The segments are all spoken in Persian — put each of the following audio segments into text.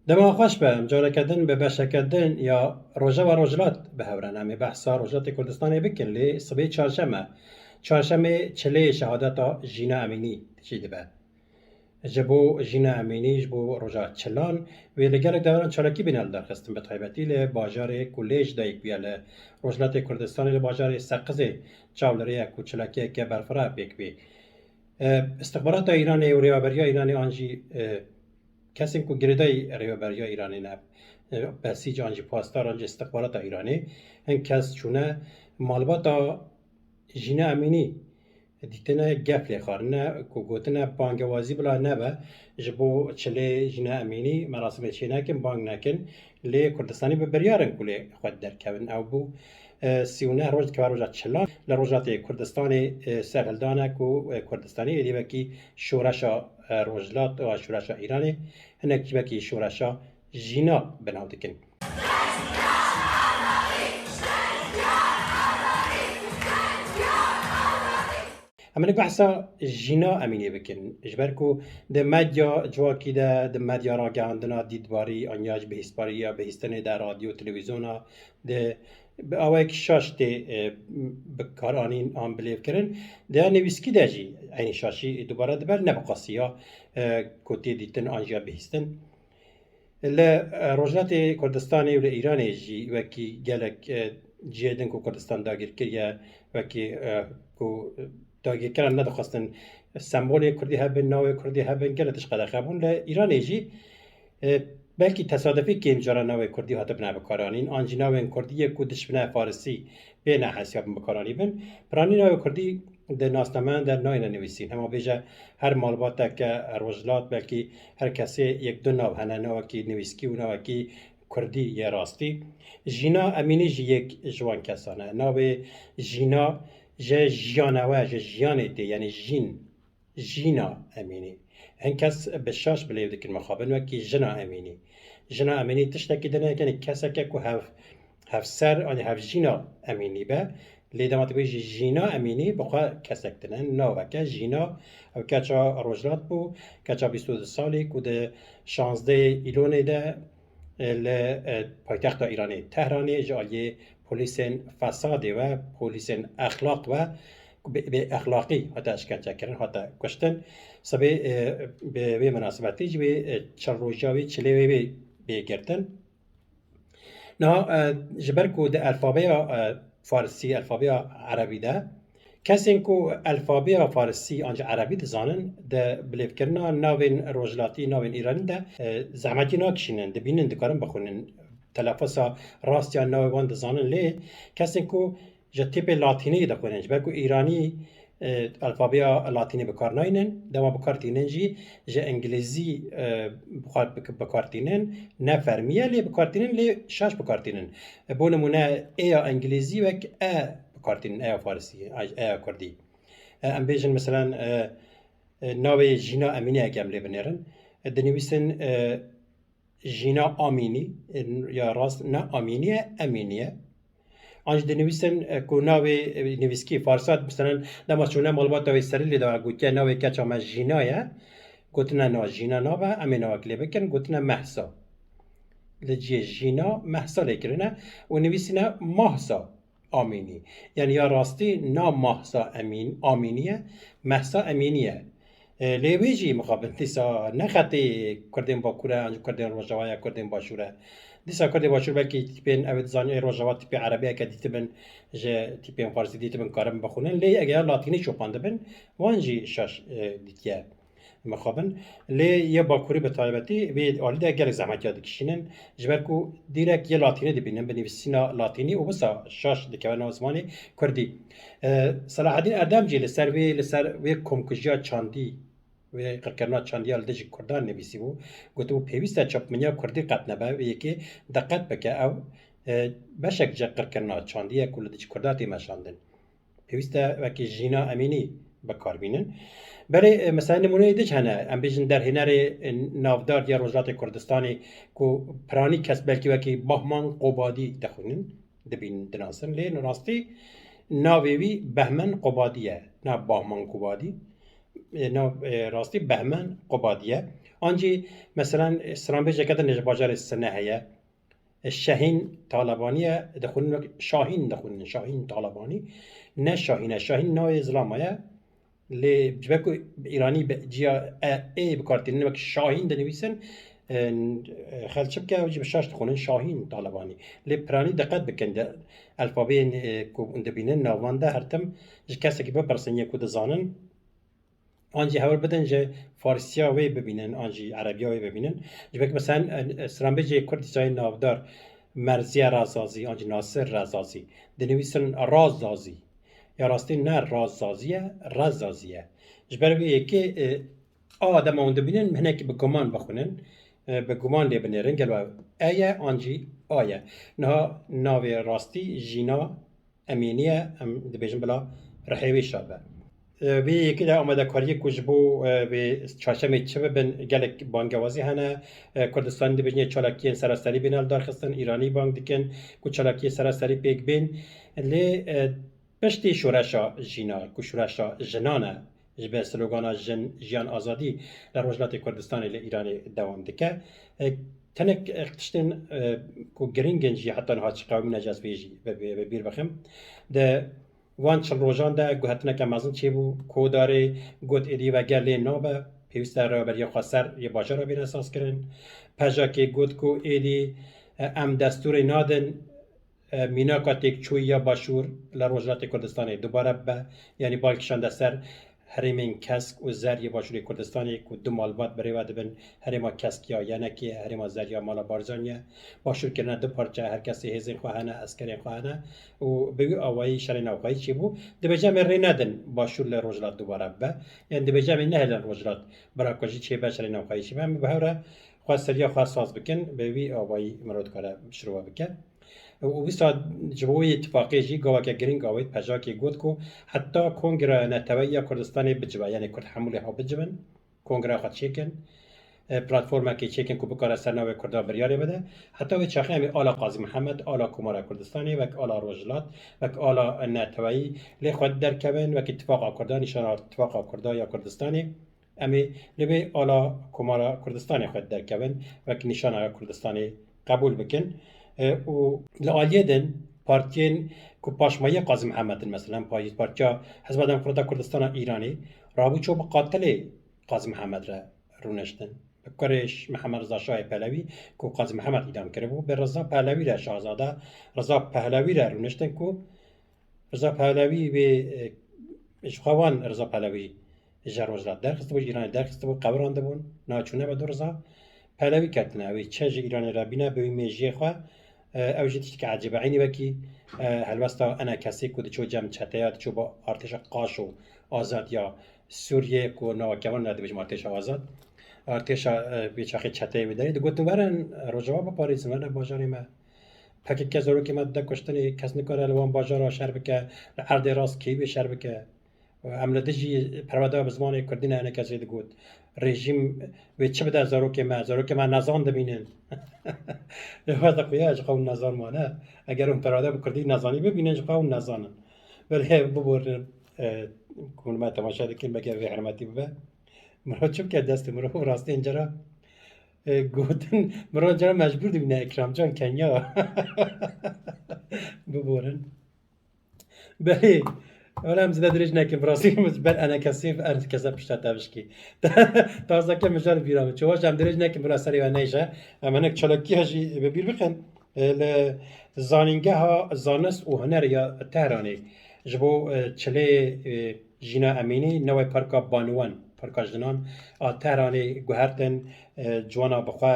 دما خوش به جاره کردن به بشه کردن یا روژه و روژلات به هورن امی بحثا روژلات کردستان بکن لی صبح چهارشنبه چله شهادت جینا امینی چی دبه جبو جینا امینی جبو روژا چلان و لگرک دوران چالکی بینال درخستن به طایبتی لی باجار کلیج دایک بیاله روژلات کردستان لی باجار سقزه چاولریه کوچلکی که برفرا بیک بی استخبارات ایران و ریابریا ایران آنجی کسی که گردای ریابریا ایرانی نه بسیج آنجی پاسدار آنجی استخبارات ایرانی هن کس چونه معلومات جینا امینی دیتنه گفلی خارنه که گوتنه بانگوازی بلا نبه جبو چله جینا امینی مراسم چی نکن بانگ نکن لی کردستانی به بریارن کلی خود درکبن او بو سیونه روز که روزات چلان لروزات کردستانی سرهلدانه کو کردستانی ایدی بکی شورشا روزلات و شورشا ایرانی هنکی بکی شورشا جینا بناو دکن اما نك بحثا جينا اميني بكن اجبركو ده مديا جواكي ده مديا راجع عندنا ديدباري انياج بهسباريا بهستنه ده راديو تلفزيونا ده اوایک شاشته بکارانین آن بلیف کرن ده نویسکی ده جی این شاشی دوباره دبر نبقاسیا کتی دیتن آنجا بهستن ل روجات کردستانی و ایرانی جی وکی گلک جیدن کو کردستان داگیر کریه وکی کو داگیر کردن ندخواستن سمبولی کردی هبن ناو کردی هبن گلتش قدر خبون ل ایرانی جی بلکی تصادفی که امجارا ناو کردی هات بنا بکارانین آنجی ناو کردی کو دشمنه فارسی بین حساب بکارانی بن پرانی ناو کردی در ناسنامه در ناین نویسین اما بیجا هر معلومات که روزلات بلکی هر کسی یک دو ناو هنه ناو کی نویسکی و ناو کی کردی یا راستی جینا امینی جی یک جوان کسانه ناو جینا جه جیانوه جه جیانه دی یعنی جینا امینی هن کس بشاش بلیو دکن مخابن وکی جنا امینی جنا امینی تشتکی دنه کنی کسا که که هف سر آنی هف جینا امینی به لیدامات بیجی جینا امینی بخوا کسک دنن ناوکه جینا او کچا روجلات بو کچا 22 سالی که ده 16 ایلونه ده ل پایتخت ایرانی تهرانی جایی پلیسن فسادی و پلیسن اخلاق و به اخلاقی حتی اشکنجه کردن حتی کشتن سبی به مناسبتی جبه چل روزاوی چلیوی بگردن نه جبر کو ده الفابیا فارسی الفابیا عربی ده کسی کو الفابیا فارسی آنجا عربی دزانن ده بلیف کرنا ناوین روجلاتی ناوین ایرانی ده زحمتی ناکشینن ده بینن دکارن بخونن تلفظا راست یا ناوی وان دزانن لی کسی کو جا تیپ لاتینی دخونن جبر کو ایرانی الفابیا لاتینی بکار ناینن دما بکار تینن جی جا انگلیزی بکار تینن نه فرمیه لی بکار تینن لی شاش بکار تینن بو نمونه ایا انگلیزی وک بکار تینن ایا فارسی ایا کردی ام بیجن مثلا ناوی جینا امینی اگم لی بنیرن دنویسن جینا امینی یا راست نه امینیه امینیه آنج دنویسن کو ناوی نویسکی فارسات مثلا دما چونه معلومات دوی سریلی دا گوتیا ناوی کچا ما جینایه گوتنا نا جینا ناوه امی ناوه کلی بکن گوتنا محسا لجی جینا محسا لیکرنه و نویسینا محسا آمینی یعنی یا راستی نا محسا امین آمینیه محسا امینیه لیویجی مقابل دیسا نخطی کردیم با کوره انجو کردیم روژاوaya کردیم باشوره دیسا کردیم باشور بلکی تیپین اوید زانی روژاوا تیپی عربیه که دیتبن جه تیپین فارسی دیتبن کارم بخونن لی اگر لاتینی چوپانده بن وانجی شاش دیتیه مخابن لی یه باکوری به طایبتی و آلی ده گل زحمت یاد کشینن جبر کو دیرک یه لاتینی دبینن بنویسینا لاتینی و بسا شاش دکوه نوزمانی کردی صلاح الدین اردم جی لسر وی کمکجیا چاندی و قرکرنا چاندیال دجی کردان نویسی بو گوتو پیوسته چاپمنیا کردی قط نبه و یکی دقت بکه او بشک جا قرکرنا چاندیه کل دجی کرداتی مشاندن پیوسته وکی جینا امینی بکار بینن بله مثلا نمونه دیگه هنه ام بیشتر در هنر نافدار یا روزات کردستانی کو پرانی کس بلکی وکی بهمان قبادی دخونن دبین دناسن لین راستی ناویوی بهمن قبادیه نه بهمان قبادی نه راستی بهمن قبادیه آنجی مثلا سرانبه جکت نج باجار سنه هیا شاهین طالبانیه دخونن شاهین دخونن شاهین طالبانی نه شاهینه شاهین نوع اسلامه لی جبکو ایرانی جیا ای بکارتین نمک شاهین دنویسن خلچب که وجب شاش تخونن شاهین طالبانی لی پرانی دقت بکن الفابی کو اندبینن ناوانده هرتم کسی که بپرسن یک کود زانن آنجی هول بدن جه فارسیا وی ببینن آنجی عربیا وی ببینن جبک مثلا سرانبه جه کردی جای نافدار مرزیه رازازی آنجی ناصر رازازی دنویسن رازازی یا راستی نه رازازیه رازازیه جبر یکی آدم اون دبینن هنه که به گمان بخونن به گمان لی بنیرن گلو ایه آنجی آیه نه ناوی راستی جینا امینیه ام دبیجن بلا رحیوی شابه وی یکی ده آمده کاری کجبو به چاشمه چه بن گلک بانگوازی هنه کردستان دی بجنه چالاکی سراسری بینال دارخستن ایرانی بانگ دیکن کو چالاکی سراسری پیک بین لی پشتی شورشا جینا کو شورشا جنانه به سلوگانا جیان آزادی در وجلات کردستان لی ایرانی دوام دیکه تنک اختشتن کو گرینگن جی حتی نها چی قومی نجاز بیجی به بیر بخم ده وان چل روزان ده گوهتنه که مازن چی بو کوداره گوت ایدی و گلی نابه پیوسته را بر یه خسر یه باجه را بین اساس کرن پجا که گوت کو ایدی ام دستور نادن مینا کاتیک چوی یا باشور لروجلات کردستانی دوباره به یعنی بالکشان دستر هرمین کسک و زری باشوری کردستانی که دو مالبات برای ود بن هرما کسک یا یعنی هرما زر یا مالا بارزانیه باشور کردن دو پارچه هر کسی هزین خواهنه اسکرین خواهنه و بگو آوایی شرین آوایی چی بو دبجام ری ندن باشور لروجلات دوباره به یعنی دبجام نه هلن روجلات برای کجی چی به شرین آوایی چی به بهره خواستریا خواستاز بکن بگوی آوایی مرد کاره شروع بکن و بیستا جبوی اتفاقی جی گواه که گرینگ آوید پجا که گود کو حتی کنگره نتوایی کردستانی بجبه یعنی کرد حمولی ها بجبن کنگره خود چیکن پلاتفورما که چیکن کو بکاره سرناوی کرده بریاری بده حتی وی چاخی همی آلا قاضی محمد آلا کماره کردستانی و آلا روجلات و آلا نتوایی لی خود درکبن و که اتفاق کرده نشان اتفاق کرده یا کردستانی امی لبی آلا کماره کردستانی خود درکبن و که نشان کردستانی قبول بکن و لعالیدن پارتین کو پاشمایی قاسم محمد مثلا پارتیا حزب دموکرات کردستان ایرانی رابو چوب قاتل قاسم محمد را رونشتن کرش محمد رضا شاه پهلوی کو قاسم محمد اعدام کرده بود به رضا پهلوی را شاهزاده رضا پهلوی را رونشتن کو رضا پهلوی به اشخوان رضا پهلوی جروجلات درخست بود ایرانی درخست بود قبرانده بون ناچونه به رضا پهلوی کردنه اوی چه ایرانی را بینه به میجی خو اوجی تشتی که عجیبه عینی وکی هلوستا انا کسی که چو جمع چتیات چو با ارتش قاشو آزاد یا سوریه کو ناکمان نده بجم ارتش آزاد ارتش بیچاقی چتی بدنی دو گفتن برن رجوا با پاریس من باجاری ما پکی که زورو که مد کشتنی کس نکاره لوان باجارا شهر بکه لعرض راست کی به شهر بکه عمل دجی پرواده بزمانی کردین انا کسی دگود رژیم و چه بده زارو که ما نزان دبینن وقت قویه اج قوم نزان مانه اگر اون پراده بکردی نزانی ببینن قوم نزانن ولی ببرن کون ما تماشا دکن بگه به حرمتی ببه مرا چوب که دست مرا راستی اینجا گوتن مرا اینجا مجبور دبینه اکرام جان کنیا ببرن بله ولی هم زده درج نکن براستی بر انا کسیف ارد کسا پشت تابشکی تازه که مجال بیرام چواش هم درج نکن براستی و نیشه اما نک چلاکی هجی ببیر بخن زانینگه ها زانست و هنر یا تهرانی جبو چله جینا امینی نوی پارکا بانوان پارکا جنان تهرانی گوهرتن جوانا بخوا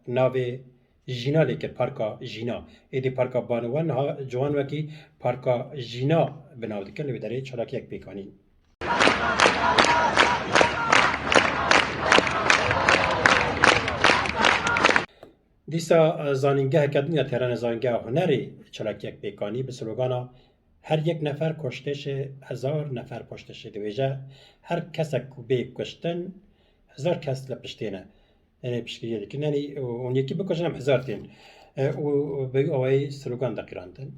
ناوی جینا لیکن پارکا جینا ایدی پارکا بانوان ها جوان وکی پارکا جینا بناو دکن لبی داره چلاکی یک پیکانی دیسا زانینگه کدنیا تهران زانینگه هنری چلاکی یک پیکانی به سلوگانا هر یک نفر کشتش 1000 نفر پشتش دویجه هر کس کوبه کشتن 1000 کس لپشتینه یعنی پشتیه دیگه یعنی اون یکی بکشن هم 1000 تین و به اوای سلوگان دقیقاندن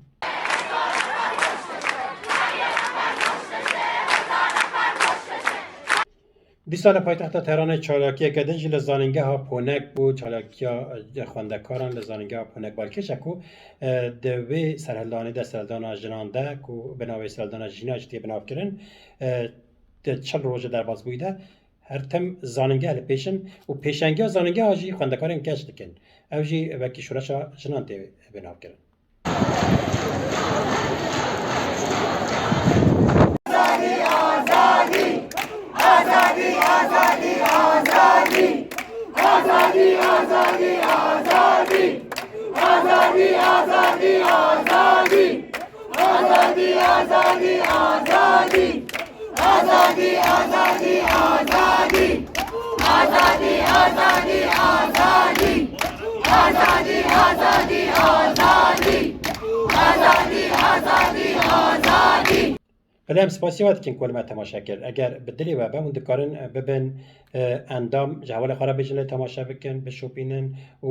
دی سال پایتخت تهران چالاکیه که دنج لزانینگه ها پونک بو چالاکیا خواندکاران لزانینگه ها پونک بالکش اکو دوی سرهلدانی ده سرهلدانا جنانده کو بناوی سرهلدانا جینا جتی بناو کرن ده چل روژه در باز بویده هر تم زانینگه هل پیشن و پیشنگه زانینگه ها جی خواندکارن کش دکن او جی وکی شورشا جنان تی بناو کرن ولی هم سپاسیات کن کل ما تماشا کرد اگر بدلی و بمون دکارن ببن اندام جوال خراب بجنه تماشا بکن بشوپینن و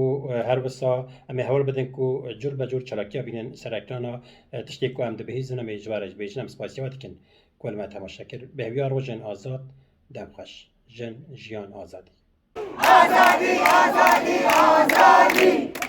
هر وسا امی حوال بدن کو جور بجور چلاکی بینن سر اکرانا تشتی کو هم دبهیزن امی جوارج بیجن هم سپاسیات کن کل ما تماشا کرد به هویار و جن آزاد دم خوش جن جیان آزادی آزادی آزادی آزادی